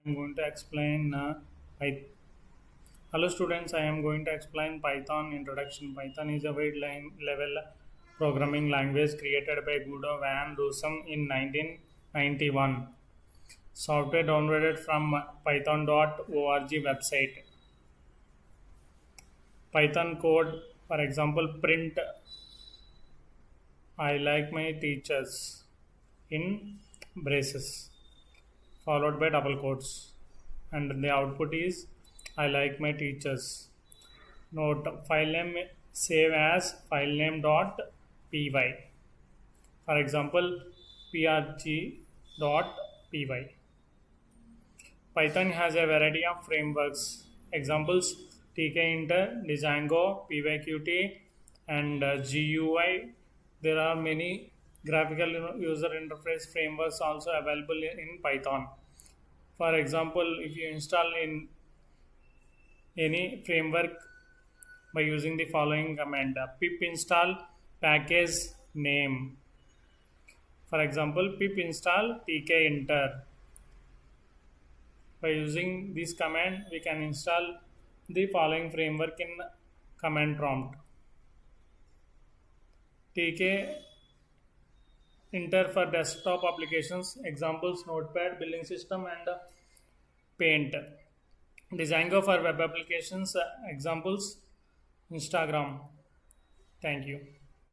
I'm going to explain Python. Hello students, I am going to explain Python introduction. Python is a wide level programming language created by Guido van Rossum in 1991. Software downloaded from python.org website. Python code, for example, print I like my teachers in braces, followed by double quotes, and the output is I like my teachers. Note file name save as filename.py. For example, prg.py. Python has a variety of frameworks. Examples tkinter, Django, pyqt, and GUI. There are many graphical user interface frameworks also available in Python. For example, if you install in any framework by using the following command pip install package name. For example, pip install tkinter. By using this command, we can install the following framework in command prompt. tk enter for desktop applications, examples Notepad, Billing System, and Paint. Django for web applications, examples Instagram. Thank you.